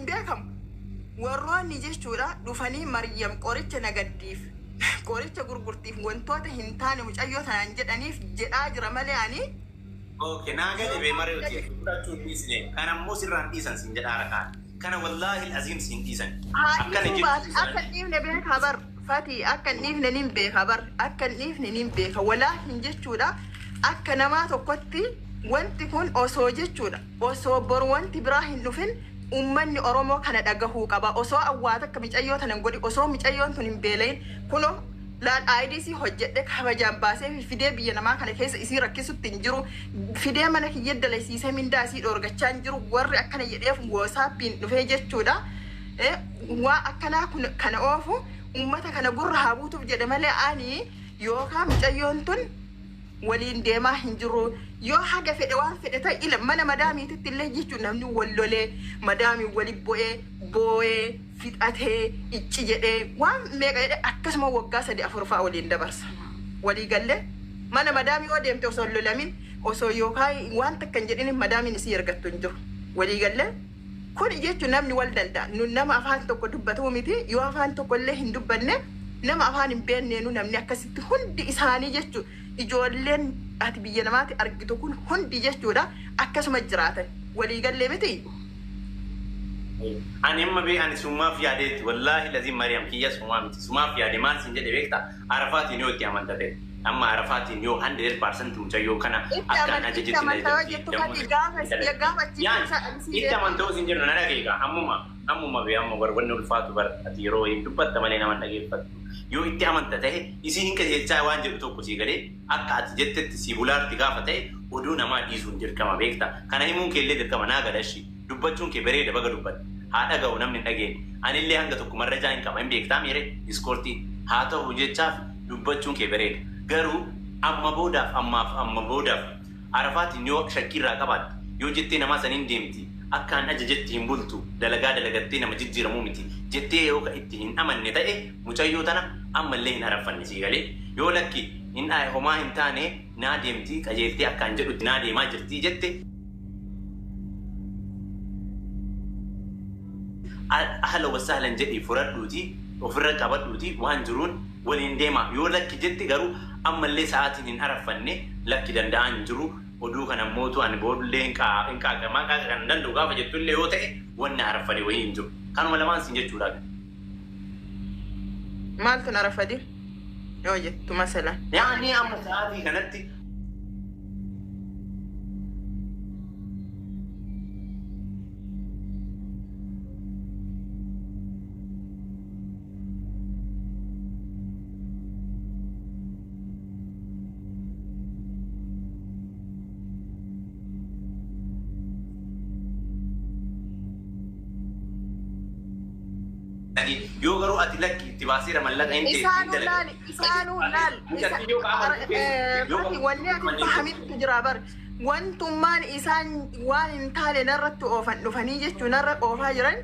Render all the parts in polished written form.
beekam warroonni jechuudha dhufanii Maryam qoricha nagaddiif qoricha gurgurtiif wantoota hin taane mucayyoo tanaan jedhaniif jedhaa jira malee ani okay naagade be Maryam fudhachuun dhiisne kana ammoo sirraan dhiisan sin jedhaa rakaan kana wallahi alazim sin dhiisan akkana jechuudha akka dhiifne beekaa bar Fati akka dhiifne nin beekaa bar akka dhiifne nin beeka walaa hin jechuudha akka namaa tokkotti wanti kun osoo jechuudha osoo bor wanti biraa hin dhufin ummanni Oromoo kana dhagahuu qaba osoo awwaata akka micayyoo tanan godhi osoo micayyoon tun hin beelayin kuno laan IDC hojjedhe kabajaan baasee fidee biyya namaa kana keessa isii rakkisutti hin jiru fidee mana kiyya dalaysiisee mindaa isii dhoorgachaa hin jiru warri akkana jedheef WhatsAppiin dhufee jechuudha waa akkanaa kana oofu ummata kana gurra haa buutuuf jedhe malee ani yookaan micayyoon tun waliin deemaa hin jiru yoo haga fedhe waan fedhe ta'e ila mana madaamiititti illee jechuun namni wallolee madaamii wali boo'ee fixatee icci jedhee waan meeqa jedhe akkasuma waggaa 3-4 waliin dabarsa walii galle mana madaamii yoo deemte osoo lolamin osoo yookaan waan takka hin jedhin madaamiin isii ergattu hin jiru walii galle kun jechuun namni wal danda'a nu nama afaan tokko dubbatu miti yoo afaan tokko illee hin dubbanne nama afaan hin beekne nu namni akkasitti hundi isaanii jechuun ijoolleen ati biyya namaatti argitu kun hundi jechuudha akkasuma jiraatan walii gallee miti ani amma be ani sumaaf yaadeetti wallahi lazim Maryam kiyya sumaaf yaade maal sin jedhe beekta Arafaatiin yoo itti amantate amma Arafaatiin yoo 100% mucayyoo kana akka ajajetti itti amantoo sin jedhu na dhageega ammuma be amma warwanni ulfaatu bar ati yeroo hin dubbatta malee nama dhageeffatu yoo itti amanta ta'e isii hin qajeelchaa waan jedhu tokko sii galee akka ati jettetti si bulaarti gaafa ta'e oduu namaa dhiisuun dirqama beekta kana himuun kee illee dirqama naa gadashi dubbachuun kee bareeda baga dubbatte haa dhaga'u namni hin dhageenye anillee hanga tokko marrajaa hin qaba hin beektaa miire iskoortii haa ta'u jechaaf dubbachuun kee bareeda garuu amma boodaaf Arafaatiin yoo shakkiirraa qabaatte yoo jettee namaa saniin deemti akkaan ajajetti hin bultu dalagaa dalagattee nama jijjiiramuu miti jettee yoo itti hin amanne ta'e mucayyoo tana ammallee hin arafanne sii galee yoo lakki hin homaa hin taane naa deemti qajeeltee akkaan jedhutti naa deemaa jirti jette ahla wasahlan jedhii furadhuuti ofirra qabadhuuti waan jiruun waliin deema yoo lakki jetti garuu ammallee sa'aatiin hin arafanne lakki danda'an jiru oduu kana mootu ani boodullee hin qaaqamaa qaaqa kan danda'u gaafa jettullee yoo ta'e wanni arafade wayii hin jiru kanuma lamaan sin jechuudha maaltu arafade yoo jettu masalan yaani amma sa'aatii kanatti yoo garuu ati lakki itti baasira mallaqa hin ta'e isaanuu laal wanni ati fahamitti jira bar wantummaan isaan waan hin taane narratti oofan dhufanii jechuun narra oofaa jiran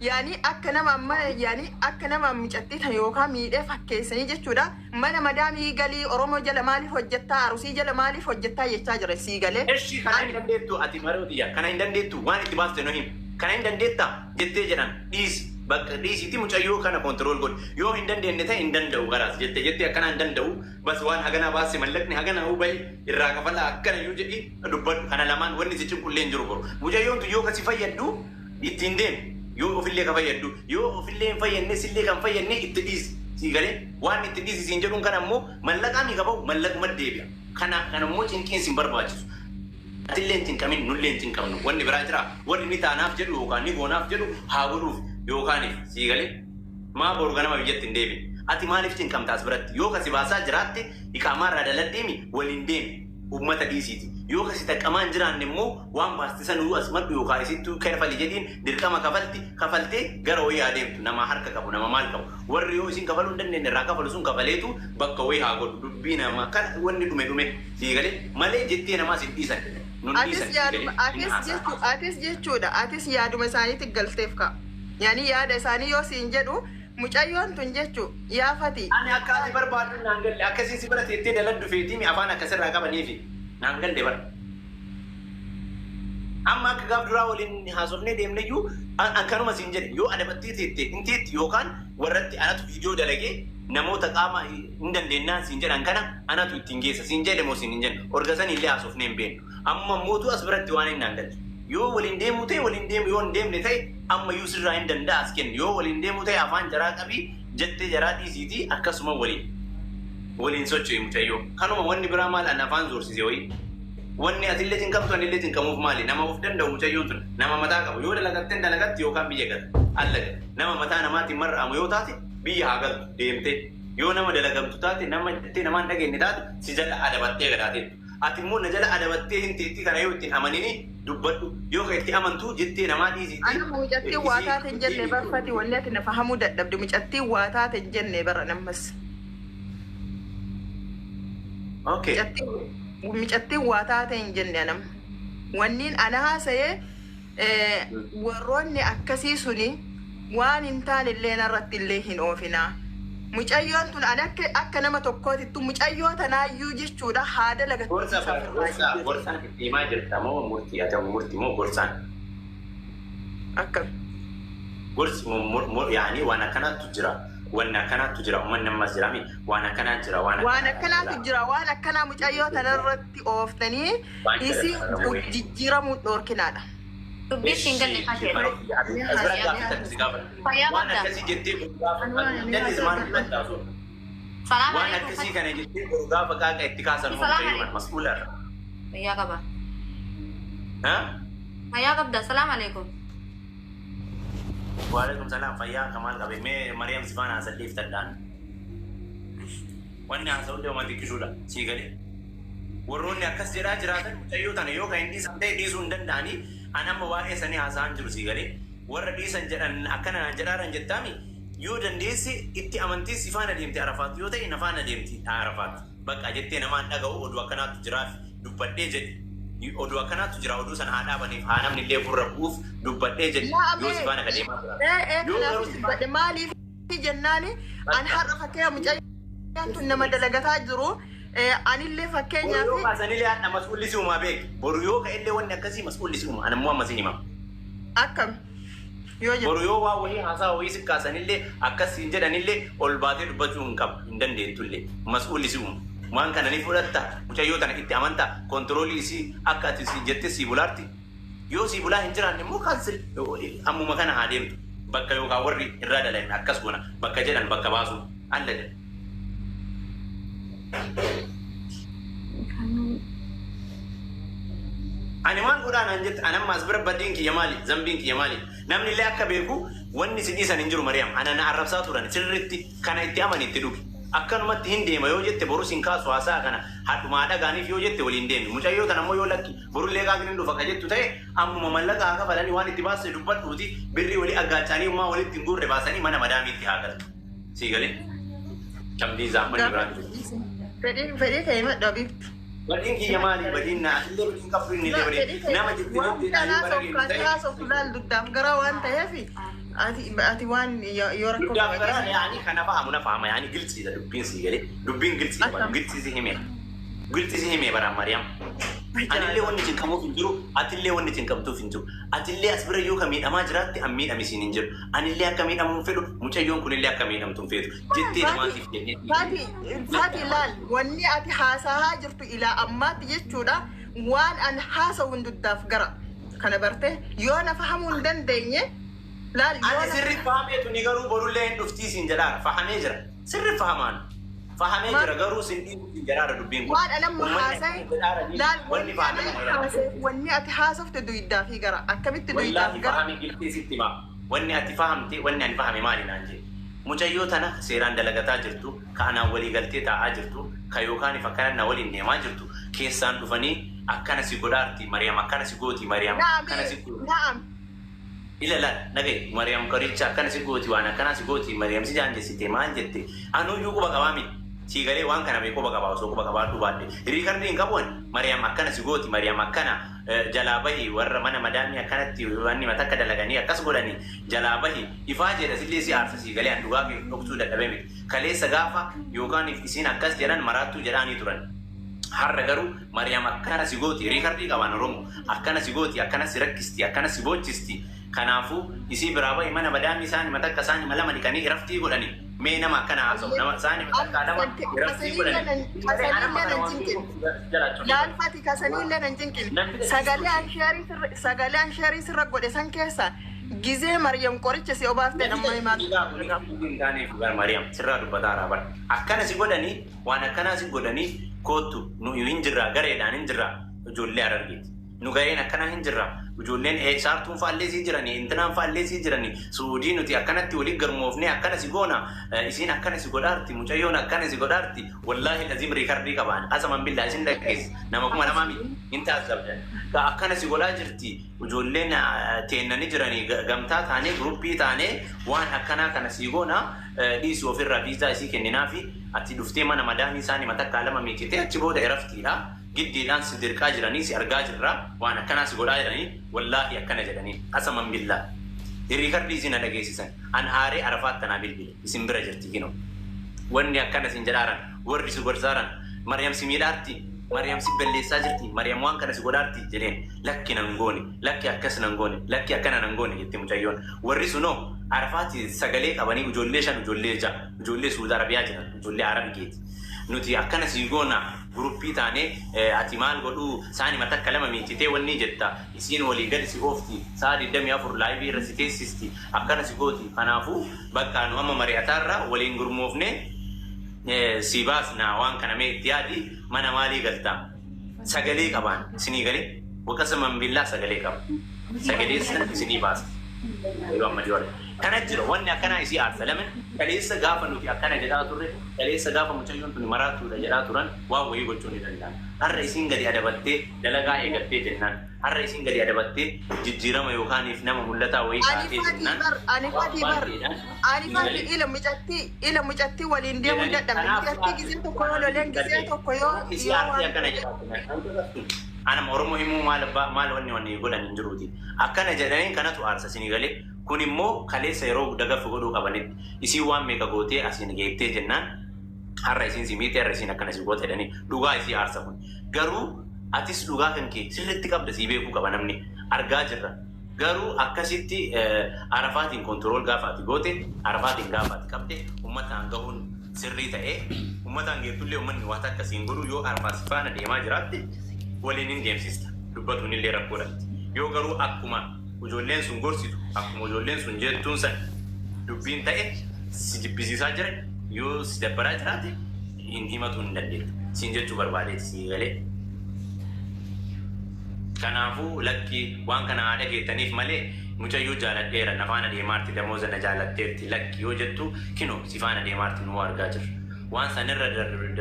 yaani akka nama amma yaani akka nama micatti tan yookaan miidhee fakkeessanii jechuudha mana madaamii galii Oromoo jala maaliif hojjettaa arusii jala maaliif hojjettaa jechaa jira sii galee eshi kana hin dandeettu ati maroodiya kana hin dandeettu waan itti baaste no him kana hin dandeetta jettee jedhan dhiisi bakka dhiisiti mucayyoo kana kontrol godhi yoo hin dandeenye ta'e hin danda'u garaas jettee akkana hin danda'u bas waan hagana baase mallaqni hagana hubay irraa kafala akkana yoo jedhi dubbadhu kana lamaan wanni si cinqullee hin jiru boru mucayyoon tu yoo kasi fayyaddu ittiin deemu yoo ofillee ka fayyaddu yoo ofillee hin fayyadne sillee kan fayyadne itti dhiisi sii galee waan itti dhiisi siin jedhuun kana ammoo mallaqaa mi qabaa'u mallaquma deebi'a kana ammoo cinqiin sin barbaachisu atillee hin cinqamin nullee hin cinqamnu wanni biraa jira wanni ni taanaaf jedhu yookaan ni goonaaf jedhu haa godhuuf yookaan sii galee maa boru ganama biyyatti hin deebiin ati maaliif cinqamtaas biratti yoo kasi baasaa jiraatte iqaamaarraa daladdeemi waliin deemi ummata dhiisiiti yoo kasi taqqamaan jiraanne immoo waan baastisan uu asmadhu yookaan isittuu kerfali jedhiin dirqama kafaltee gara wayii adeemtu nama harka qabu nama maal qabu warri yoo isin kafaluu hin dandeenye irraa kafalu sun kafaleetu bakka wayii haa godhu dubbii nama kan wanni dhume sii galee malee jettee namaas hin dhiisan atis jechuudha atis yaaduma isaaniitti galteef ka'a yaani yaada isaanii yoo siin jedhu mucayyoon tun jechu yaafati ani akka ati barbaadu naan galle akkasiin si barate itti daladdu feetii mi afaan akkasirraa qabaniifi naan galle bar amma akka gaaf duraa waliin haasofnee deemne iyyuu akkanuma siin jedhe yoo adabattee teette inteetti yookaan warratti anatu viidiyoo dalagee namoota qaama hin dandeenyaan siin jedhan kana anatu ittiin geessa siin jedhe moo siin hin jenne orgasan illee haasofnee hin beeknu amma mootu as biratti waan hin galle yoo waliin deemuu ta'e waliin deemu yoo hin deemne ta'e amma iyyuu sirraa hin danda'a as kennu yoo waliin deemuu ta'e afaan jaraa qabii jettee jaraa dhiisiitii akkasuma waliin socho'e mucayyoo kanuma wanni biraa maal an afaan zoorsise wayii wanni atillee tin qabtu anillee tin qabuuf maali nama of danda'u mucayyoo tun nama mataa qabu yoo dalagatten dalagatti yookaan biyya gata allaga nama mataa namaatiin mar'amu yoo taate biyya haa galtu deemte yoo nama dalagamtu taate nama jettee namaan dhageenye taate si jala adabattee gadaateettu ati immoo na jala adabattee hin teetti kana yoo ittiin amanini dubbadhu yoo ka itti amantu jettee namaa dhiisiitti ana mucattii waa taate hin jenne barfati wanni ati na fahamuu dadhabde mucattii waa taate hin jenne bara nammas okay mucattiin waa taate hin jenne anam wanniin ana haasa'ee warroonni akkasii suni waan hin taane illee narratti illee hin oofinaa mucayyoon tun an akka nama tokkootittu mucayyoo tanaayyuu jechuudha haada gorsaan itti himaa jirta moo murtii haa ta'u murtii moo gorsaan akkam gorsi yaani waan akkanaatu jira waan akkanaatu jira uummanni ammas jiraami waan akkanaa jira waan akkanaatu jira waan akkanaa mucayyoo tanarratti ooftanii isi jijjiiramuu dhoorkinaadha. Dubbiin galle fakkii waan akkasii jettee waan akkasii kana jettee gaafa qaaqa itti kaasan mucayyoo mas'uularra. Fayyaa qaba. Fayyaa qabda. Salaamu alaikum. Waalaikum salaam fayyaa kamal qabe mee Mariam Sifaan haasa'eef tadhaan. Wanni haasa'uudhaan wanti kishuudha sii galee. Warroonni akkas jedhaa jiraatan mucayyoo tana yoo kan dhiisan ta'e dhiisuu hin danda'anii an amma waa'ee sanii haasa'an jiru sii galee. Warra dhiisan jedhan akkana jedhaaran jettaami yoo dandeesse itti amantii si faana deemte Arafaat yoo ta'e na faana deemti Arafaat. Bakka jettee namaan dhaga'u oduu akkanaatu jiraaf dubbadhee jedhe. Oduu akkanaatu jira oduu sana haa dhaabaniif haa namni illee furra bu'uuf dubbadhee jedhe yoo si faana kadeemaa jira. Maaliif jennaani an har'a fakkeenya mucayyaan tun nama dalagataa jiru anillee fakkeenyaaf. Yoo kaasanillee haadha mas'uulli si uumaa beek boru yoo ka'ellee wanni akkasii mas'uulli si uuma anammoo amma si hima. Akkam yoo jedhu. Boru yoo waa wayii haasaa wayii si kaasanillee akkasiin jedhanillee ol baatee dubbachuu hin qabu hin dandeettullee mas'uulli si uuma. Waan kana ni fudhatta mucayyoo tana itti amanta kontiroolii isii akka ati jettee sii bulaarti yoo sii bulaa hin jiraanne immoo kaansil ammuma kana haa deemtu bakka yookaan warri irraa dalagan akkas goona bakka jedhan bakka baasu alla jedha. Ani waan godhaan jette anamma as bira baddiin kiyya maali zambiin kiyya maali namni illee akka beeku wanni si dhiisan hin jiru Mariam ana na arrabsaa turan sirriitti kana itti amani itti dhugi. Akkanumatti hin deema yoo jette boru siin kaasu haasaa kana hadhumaa dhagaaniif yoo jette waliin deemi mucayyoo tan ammoo yoo lakki borullee qaaqni dhufa ka jettu ta'e ammuma mallaqa haa kafalanii waan itti baasee dubbadhuuti birrii walii aggaachanii ummaa walitti hin gurre baasanii mana madaamiitti haa galtu sii galee camdii zaammanni biraan jiru. Fedhii ta'e madda biiftu. Badiin kiyya maali badiin na asillee badiin qabdu inni illee badii nama jettee waan duddaaf gara waan ta'eef ati waan yoo rakkoo duddaaf yaani kana fahamu na fahama yaani gilsiidha dubbiin sii galee dubbiin gilsiidha gilsiisi himee bara Mariam anillee wanni cinqamuuf hin jiru atillee wanni cinqamtuuf hin jiru atillee as bira yoo ka miidhamaa jiraatti an miidhamisiin hin jiru anillee akka miidhamuun fedhu mucayyoon kunillee akka miidhamtuun feetu jettee namaatiif jennee Faati laal wanni ati haasahaa jirtu ilaa ammaatti jechuudha waan an haasawun duddaaf gara kana barte yoo na fahamuu hin dandeenye laal ani sirri fahameetu ni garuu borullee hin dhuftii siin jedhaan fahamee jira sirri fahamaan fahamee jira garuu siin dhiibu siin jedhaara dubbiin kun waan anamma haasa'e laal wanni ati haasofte duyiddaa fi gara akkamitti duyiddaa fi gara fahamee giltii sitti himaa wanni ati fahamte wanni ani fahame maali naan jee mucayyoo tana seeraan dalagataa jirtu ka anaan walii galtee taa'aa jirtu ka yookaan akkana na waliin deemaa jirtu keessaan dhufanii akkana si godhaarti Mariam akkana si gooti Mariam akkana si gooti ilala nagay Mariam karicha akkana si gooti waan akkana si gooti Mariam si jaanjessite maal jette anuyyuu quba qabaami si galee waan kana mee quba qabaa osoo quba qabaadhu baadhe riikardi hin qabuun Mariam akkana si gooti Mariam akkana jalaa bahi warra mana madaamii akkanatti wanni matakka dalaganii akkas godhanii jalaa bahi ifaa jedha sillee si aarsa si galee an dhugaa dhoksuu dadhabee miti kaleessa gaafa yookaan isiin akkas jedhan maraattuu jedhaanii turan har'a garuu Mariyaam akkana si gooti riikardii qaban Oromoo akkana si gooti akkana si rakkisti akkana si boochisti kanaafuu isii biraa ba'i mana madaamii isaanii matakka isaanii malama dhiqanii iraftii godhanii mee nama akkana haasa'u nama isaanii matakka lama iraftii godhanii laalfati kasanii illee nan jinqin sagalee ansharii sirra godhe san keessa gizee Mariyaam qoricha si obaafte amma himaatu Mariyaam sirraa dubbataa raaban akkana si godhanii waan akkanaa si godhanii kootu nu hin jirra gareedhaan hin jirra ijoollee Harargeeti nu gareen akkana hin jirra ijoolleen saartuun faallee sii jiranii intinaan faallee sii jiranii suudii nuti akkanatti walii garmoofnee akkana si goona isiin akkana si godhaarti mucayyoon akkana si godhaarti wallaahi lazim riikardii qabaan qasaman billaa isin dhaggeessi nama kuma lamaa hin taasisabdan akkana si godhaa jirti ijoolleen teennanii jiranii gamtaa taanee guruppii taanee waan akkanaa kana si goona dhiisi ofirraa viizaa isii kenninaafi ati dhuftee mana madaamii isaanii matakkaa lama miicitee achi booda iraftiidha giddiidhaan si dirqaa jiranii si argaa jirra waan akkanaa si godhaa jiranii wallaahi akkana jedhanii qasaman billaa riikardii isin dhageessisan an aaree arafaat tanaa bilbile isin bira jirti kino wanni akkana isin jedhaaran warri si gorsaaran Mariyaam si miidhaarti Mariyaam si balleessaa jirti Mariyaam waan kana si godhaarti jedheen lakki nan goone lakki akkas nan goone lakki akkana nan goone jetti mucayyoon warri sunoo arafaati sagalee qabanii ijoollee 5 ijoollee 6 ijoollee Suudi Arabiyaa jiran ijoollee Arabigeeti nuti akkana si goona guruppii taanee ati maal godhuu saani matakka lama miicitee wanni jetta isiin walii gadi si oofti saa 24 laayivii irra si teessisti akkana si gooti kanaafuu bakka nu amma mari'ataarra waliin gurmoofne si baasna waan kana mee itti yaadi mana maalii galtaa sagalee qabaan isinii galee waqasaman billaa sagalee qaba sagalee san isinii baasa yeroo amma jiru kana jira wanni akkana isii aarsa lamin kaleessa gaafa nuti akkana jedhaa turre kaleessa gaafa mucayyoon tuni maraatuudha jedhaa turan waan wayii gochuu ni danda'an har'a isiin gadi adabattee dalagaa eegattee jennaan har'a isiin gadi adabattee jijjiirama yookaaniif nama mul'ataa wayii taatee jennaan ani faati ila mucatti waliin deemuu dadhabne mucatti gizee tokko yoo loleen gizee tokko yoo isii aartee akkana jedhaa anam Oromoo himuu maal wanni godhan hin jiruuti akkana jedhaniin kanatu aarsa isinii galee kun immoo kaleessa yeroo dagaffa godhuu qabanitti isii waan meeqa gootee asiin geettee jennaan har'a isiin si miite har'a isiin akkana si goota jedhanii dhugaa isii aarsa kun garuu atis dhugaa kan kee sirriitti qabda sii beekuu qaba namni argaa jirra garuu akkasitti arafaatiin kontirool gaafa ati goote arafaatiin gaafa ati qabde uummataan gahuun sirrii ta'ee uummataan geettullee uummanni waan akkasiin godhu yoo arafaas faana deemaa jiraatte waliin hin deemsista dubbatuun illee rakkoodhaatti yoo garuu akkuma ijoolleen sun gorsitu akkuma ijoolleen sun jettuun san dubbiin ta'e si jibbisiisaa jira yoo si dabbaraa jiraate hin himatu hin dandeettu siin jechuu barbaadeeti sii galee kanaafuu lakki waan kana haadha geettaniif malee mucayyoo jaaladheera na faana deemaarti damooza na jaalatteerti lakki yoo jettu kino si faana deemaarti nu argaa jirra waan sanirra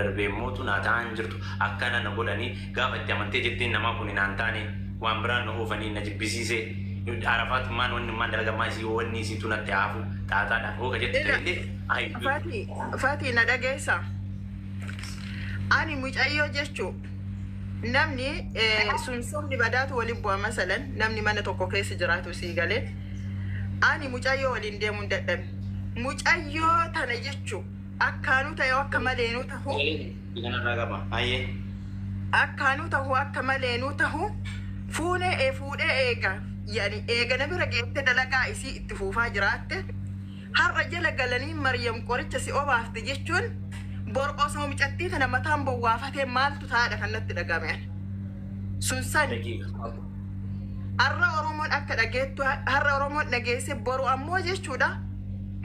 darbee mootu naa ta'an jirtu akkana na godhanii gaafa itti amantee jetteen namaa kun naan taane waan biraan na oofanii na jibbisiisee Arafat man wanni man dalaga masih wanni situ nanti aku tak ada oh kerja terus Fati na dhageessa ani mucayyoo jechuun namni sun somni badaatu waliin bu'a masalan namni mana tokko keessa jiraatu sii galee ani mucayyoo waliin deemuun dadhabe mucayyoo tana jechuun akkaanuu ta'e akka maleenuu ta'u akkaanuu ta'u akka maleenuu ta'u fuudhee eega yani eega na bira geette dalagaa isii itti fuufaa jiraatte har'a jala galanii Mariyaam qoricha si obaafte jechuun borqosoo micattii tana mataan bowwaafatee maaltu taadha kanatti dhagame sun sani har'a Oromoon akka dhageettu har'a Oromoon dhageesse boru ammoo jechuudha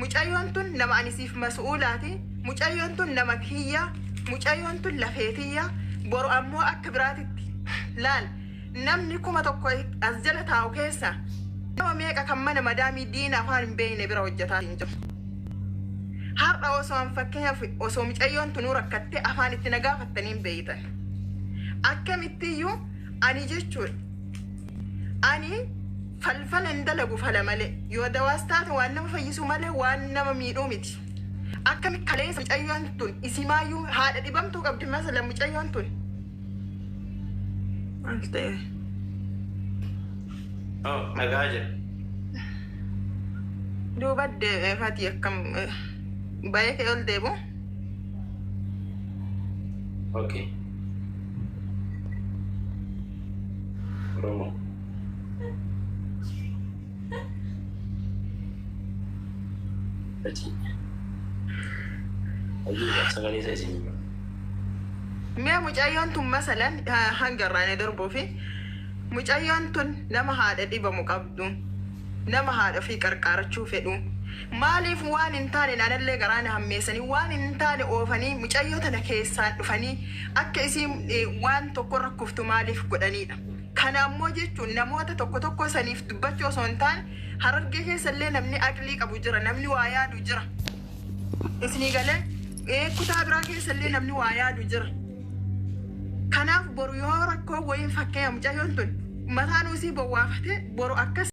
mucayyoon tun nama anisiif mas'uulaati mucayyoon tun nama kiyya mucayyoon tun lafeetiyya boru ammoo akka biraatitti laal namni kuma tokko as jala taa'u keessa nama meeqa kan mana madaamii diina afaan hin beekne bira hojjetaa hin jiru. Har'a osoo an fakkeenyaaf osoo mucayyoon tunuu rakkattee afaan itti nagaafattanii hin beektan. Akkamittiyyuu ani jechuudha. Ani falfala hin dalagu fala malee yoo dawaas taate waan nama fayyisu malee waan nama miidhuu miti. Akkamitti kaleessa mucayyoon tun isimaayyuu haadha dhibamtuu qabdi masala mucayyoon tun. Oh, agak aja. Duba de Fati akkam baay'ee ol deemu. Okay. promo. Aji. Aji sagalee isa isin. Mi'a mucayyoon tun masalan hangarraan darbuu fi mucayyoon tun nama haadha dhibamu qabdu nama haadha fi qarqaarachuu fedhu maaliif waan hin taane naannallee garaan hammeessanii waan hin taane oofanii mucayyoo tana keessaan dhufanii akka isiin waan tokko rakkuftu maaliif godhanidha. Kana ammoo jechuun namoota tokko saniif dubbachuu osoo hin taane Harargee keessallee namni aqlii qabu jira, namni waa yaadu jira. Isinii galee kutaa biraa keessallee namni waa yaadu jira. Kanaaf boru yoo rakkoo wayiin fakkeenya mucayyoon tun mataan usii bowwaafate boru akkas